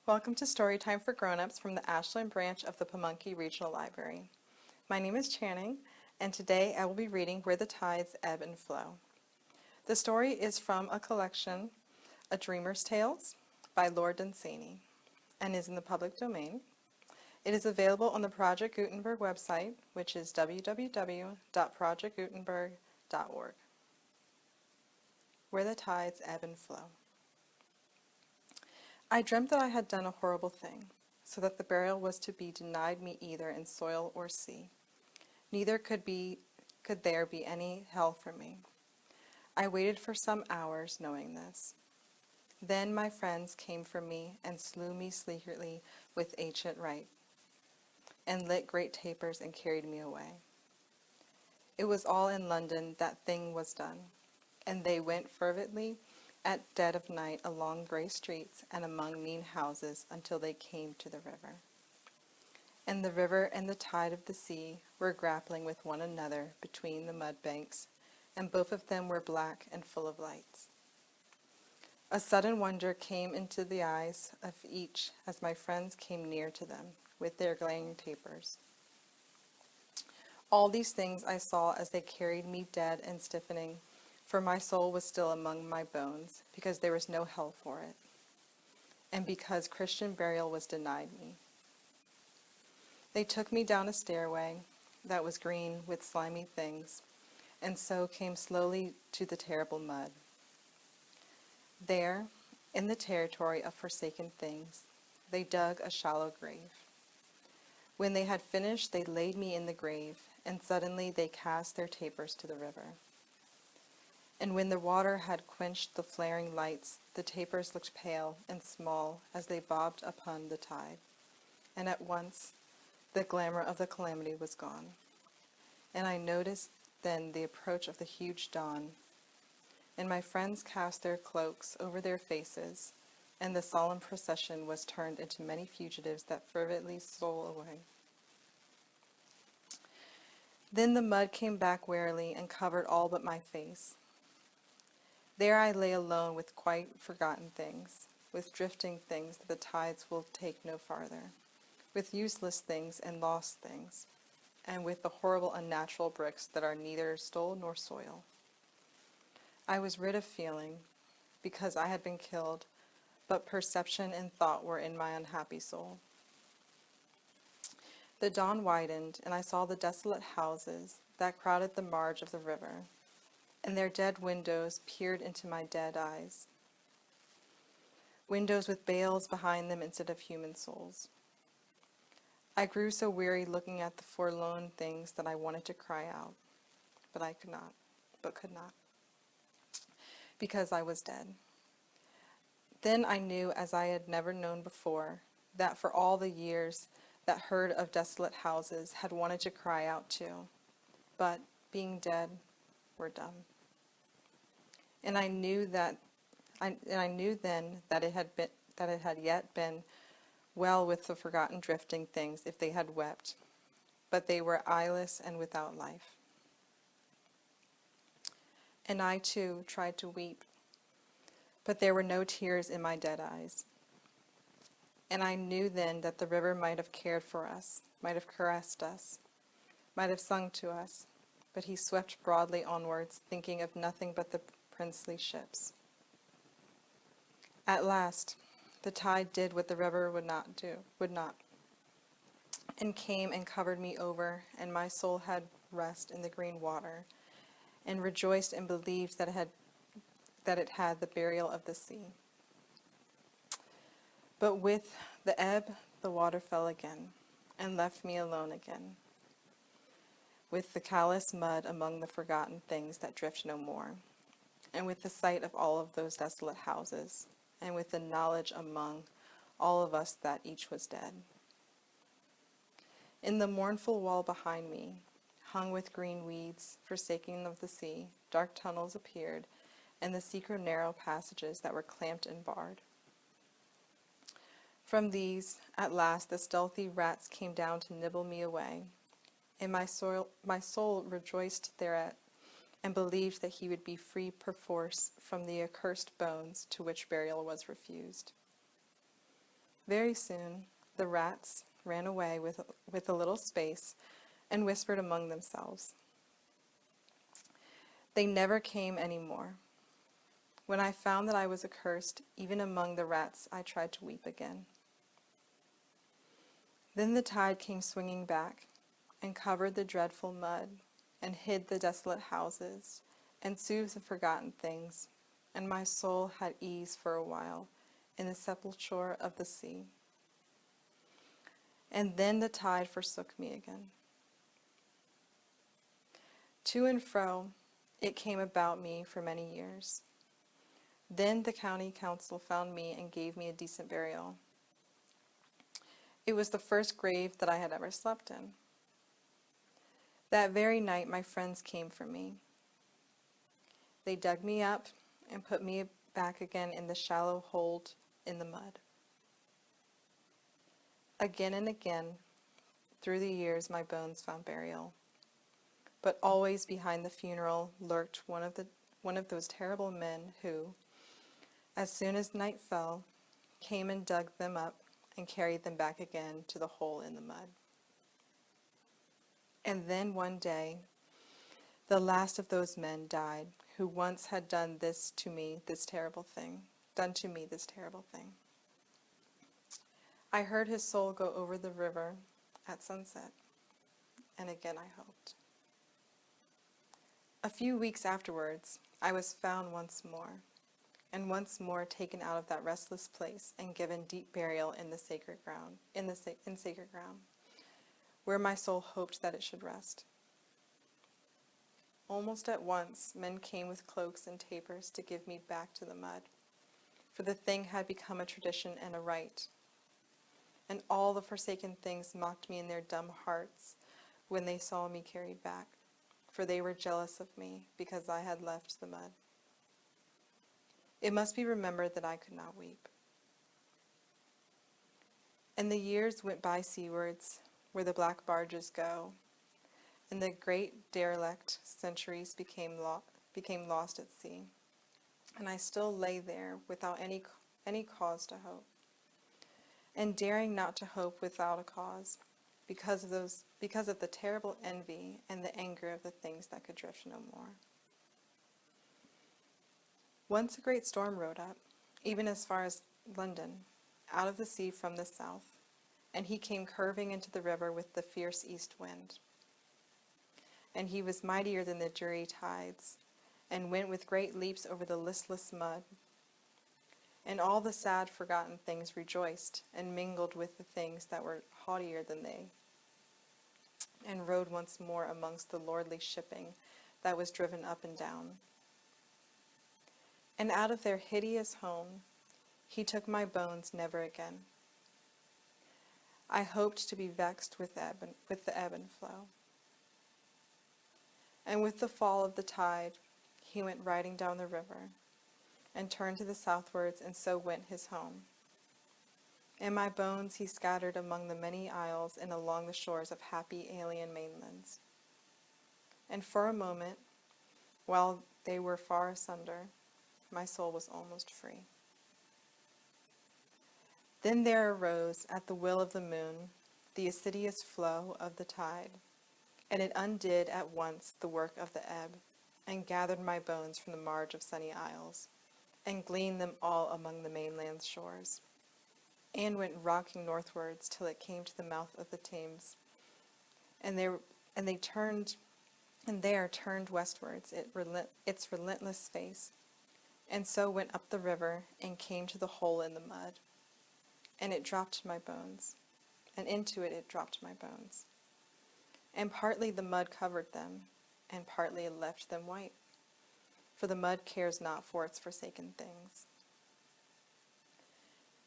Welcome to Storytime for Grownups from the Ashland branch of the Pamunkey Regional Library. My name is Channing, and today I will be reading Where the Tides Ebb and Flow. The story is from a collection, A Dreamer's Tales, by Lord Dunsany, and is in the public domain. It is available on the Project Gutenberg website, which is www.projectgutenberg.org. Where the Tides Ebb and Flow. I dreamt that I had done a horrible thing, so that the burial was to be denied me either in soil or sea. Neither could there be any hell for me. I waited for some hours, knowing this. Then my friends came for me and slew me secretly with ancient rite, and lit great tapers and carried me away. It was all in London that thing was done, and they went fervently at dead of night along grey streets and among mean houses until they came to the river. And the river and the tide of the sea were grappling with one another between the mud banks, and both of them were black and full of lights. A sudden wonder came into the eyes of each as my friends came near to them with their glaring tapers. All these things I saw as they carried me dead and stiffening, for my soul was still among my bones, because there was no hell for it, and because Christian burial was denied me. They took me down a stairway that was green with slimy things, and so came slowly to the terrible mud. There, in the territory of forsaken things, they dug a shallow grave. When they had finished, they laid me in the grave, and suddenly they cast their tapers to the river. And when the water had quenched the flaring lights, the tapers looked pale and small as they bobbed upon the tide. And at once, the glamour of the calamity was gone. And I noticed then the approach of the huge dawn. And my friends cast their cloaks over their faces, and the solemn procession was turned into many fugitives that fervently stole away. Then the mud came back warily and covered all but my face. There I lay alone with quite forgotten things, with drifting things that the tides will take no farther, with useless things and lost things, and with the horrible unnatural bricks that are neither stone nor soil. I was rid of feeling, because I had been killed, but perception and thought were in my unhappy soul. The dawn widened, and I saw the desolate houses that crowded the marge of the river, and their dead windows peered into my dead eyes. Windows with bales behind them instead of human souls. I grew so weary looking at the forlorn things that I wanted to cry out, but could not, because I was dead. Then I knew, as I had never known before, that for all the years that herd of desolate houses had wanted to cry out too, but, being dead, were dumb. And I knew then that it had yet been well with the forgotten drifting things if they had wept, but they were eyeless and without life. And I too tried to weep, but there were no tears in my dead eyes. And I knew then that the river might have cared for us, might have caressed us, might have sung to us, but he swept broadly onwards, thinking of nothing but the princely ships. At last, the tide did what the river would not, and came and covered me over, and my soul had rest in the green water, and rejoiced and believed that it had the burial of the sea. But with the ebb, the water fell again, and left me alone again, with the callous mud among the forgotten things that drift no more, and with the sight of all of those desolate houses, and with the knowledge among all of us that each was dead. In the mournful wall behind me, hung with green weeds, forsaken of the sea, dark tunnels appeared, and the secret narrow passages that were clamped and barred. From these, at last, the stealthy rats came down to nibble me away, and my soul rejoiced thereat, and believed that he would be free perforce from the accursed bones to which burial was refused. Very soon, the rats ran away with a little space and whispered among themselves. They never came any more. When I found that I was accursed, even among the rats, I tried to weep again. Then the tide came swinging back and covered the dreadful mud and hid the desolate houses and soothed the forgotten things, and my soul had ease for a while in the sepulchre of the sea. And then the tide forsook me again. To and fro it came about me for many years. Then the county council found me and gave me a decent burial. It was the first grave that I had ever slept in. That very night my friends came for me. They dug me up and put me back again in the shallow hold in the mud. Again and again, through the years, my bones found burial. But always behind the funeral lurked one of those terrible men who, as soon as night fell, came and dug them up and carried them back again to the hole in the mud. And then one day, the last of those men died who once had done to me this terrible thing. I heard his soul go over the river at sunset, and again I hoped. A few weeks afterwards, I was found once more, and once more taken out of that restless place and given deep burial in the sacred ground, in sacred ground, where my soul hoped that it should rest. Almost at once, men came with cloaks and tapers to give me back to the mud, for the thing had become a tradition and a rite. And all the forsaken things mocked me in their dumb hearts when they saw me carried back, for they were jealous of me because I had left the mud. It must be remembered that I could not weep. And the years went by seawards, where the black barges go, and the great derelict centuries became lost at sea. And I still lay there without any cause to hope, and daring not to hope without a cause, because of the terrible envy and the anger of the things that could drift no more. Once a great storm rode up, even as far as London, out of the sea from the south, and he came curving into the river with the fierce east wind. And he was mightier than the dreary tides, and went with great leaps over the listless mud. And all the sad forgotten things rejoiced, and mingled with the things that were haughtier than they, and rode once more amongst the lordly shipping that was driven up and down. And out of their hideous home he took my bones never again. I hoped to be vexed with the ebb and flow. And with the fall of the tide, he went riding down the river, and turned to the southwards, and so went his home. And my bones he scattered among the many isles and along the shores of happy alien mainlands. And for a moment, while they were far asunder, my soul was almost free. Then there arose, at the will of the moon, the assiduous flow of the tide, and it undid at once the work of the ebb, and gathered my bones from the marge of sunny isles, and gleaned them all among the mainland's shores, and went rocking northwards till it came to the mouth of the Thames, and there turned westwards its relentless face, and so went up the river, and came to the hole in the mud, and it dropped my bones, and into it dropped my bones. And partly the mud covered them, and partly it left them white, for the mud cares not for its forsaken things.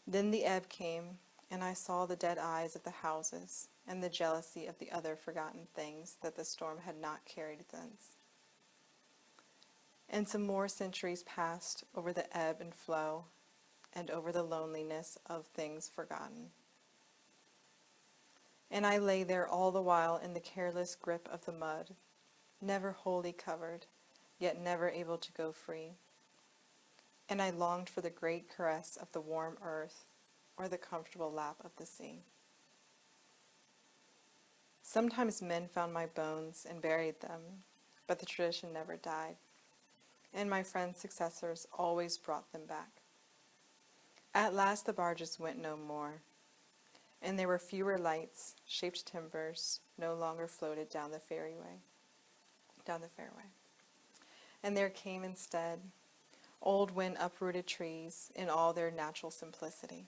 Then the ebb came, and I saw the dead eyes of the houses, and the jealousy of the other forgotten things that the storm had not carried thence. And some more centuries passed over the ebb and flow, and over the loneliness of things forgotten. And I lay there all the while in the careless grip of the mud, never wholly covered, yet never able to go free. And I longed for the great caress of the warm earth, or the comfortable lap of the sea. Sometimes men found my bones and buried them, but the tradition never died, and my friend's successors always brought them back. At last the barges went no more, and there were fewer lights, shaped timbers no longer floated down the fairway. And there came instead old wind-uprooted trees in all their natural simplicity.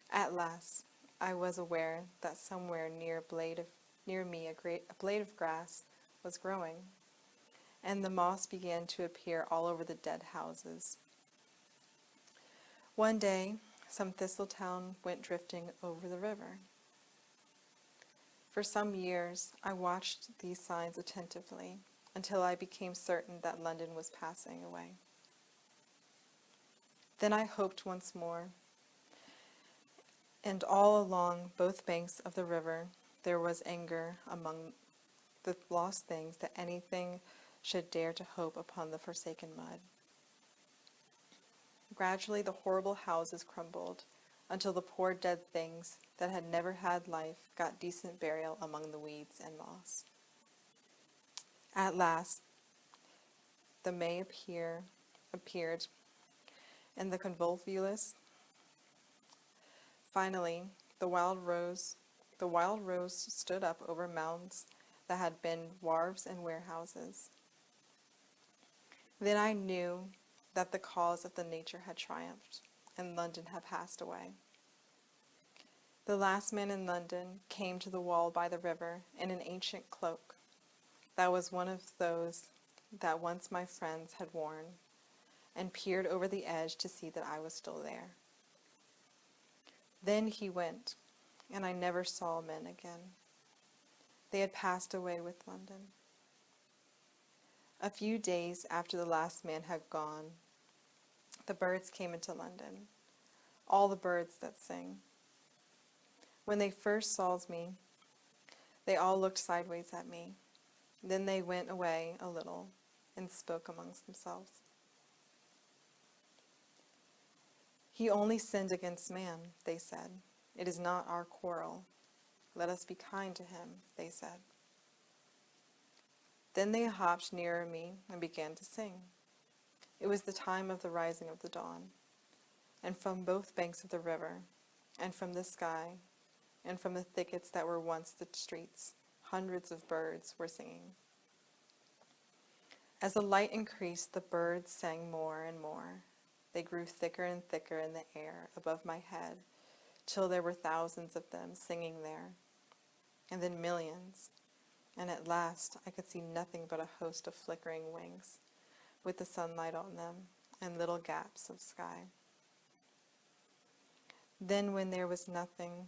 At last, I was aware that somewhere near me a blade of grass was growing, and the moss began to appear all over the dead houses. One day, some thistletown went drifting over the river. For some years, I watched these signs attentively until I became certain that London was passing away. Then I hoped once more, and all along both banks of the river there was anger among the lost things that anything should dare to hope upon the forsaken mud. Gradually the horrible houses crumbled, until the poor dead things that had never had life got decent burial among the weeds and moss. At last, the May appeared, and the convolvulus. Finally, the wild rose stood up over mounds that had been wharves and warehouses. Then I knew that the cause of the nature had triumphed, and London had passed away. The last man in London came to the wall by the river in an ancient cloak that was one of those that once my friends had worn, and peered over the edge to see that I was still there. Then he went, and I never saw men again. They had passed away with London. A few days after the last man had gone, the birds came into London, all the birds that sing. When they first saw me, they all looked sideways at me. Then they went away a little and spoke amongst themselves. He only sinned against man, they said. It is not our quarrel. Let us be kind to him, they said. Then they hopped nearer me and began to sing. It was the time of the rising of the dawn, and from both banks of the river, and from the sky, and from the thickets that were once the streets, hundreds of birds were singing. As the light increased, the birds sang more and more. They grew thicker and thicker in the air above my head, till there were thousands of them singing there, and then millions, and at last I could see nothing but a host of flickering wings, with the sunlight on them, and little gaps of sky. Then when there was nothing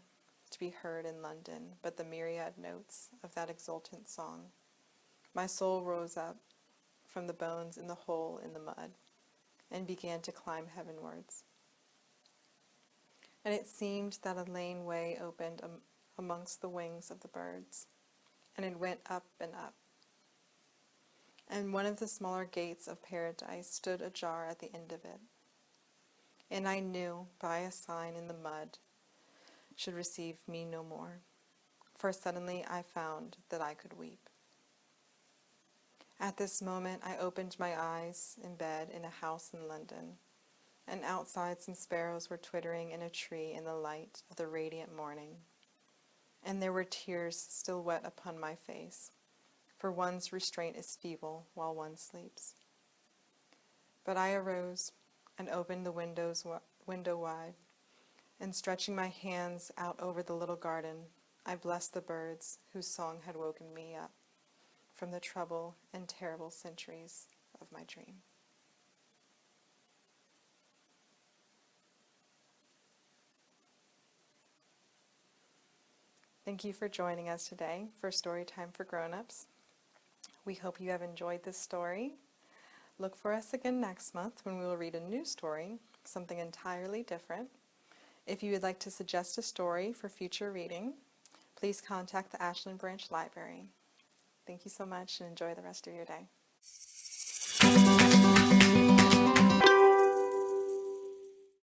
to be heard in London but the myriad notes of that exultant song, my soul rose up from the bones in the hole in the mud, and began to climb heavenwards. And it seemed that a lane way opened amongst the wings of the birds, and it went up and up. And one of the smaller gates of paradise stood ajar at the end of it. And I knew by a sign in the mud should receive me no more, for suddenly I found that I could weep. At this moment I opened my eyes in bed in a house in London, and outside some sparrows were twittering in a tree in the light of the radiant morning. And there were tears still wet upon my face, for one's restraint is feeble while one sleeps. But I arose and opened the window wide, and stretching my hands out over the little garden, I blessed the birds whose song had woken me up from the trouble and terrible centuries of my dream. Thank you for joining us today for Storytime for Grownups. We hope you have enjoyed this story. Look for us again next month when we will read a new story, something entirely different. If you would like to suggest a story for future reading, please contact the Ashland Branch Library. Thank you so much and enjoy the rest of your day.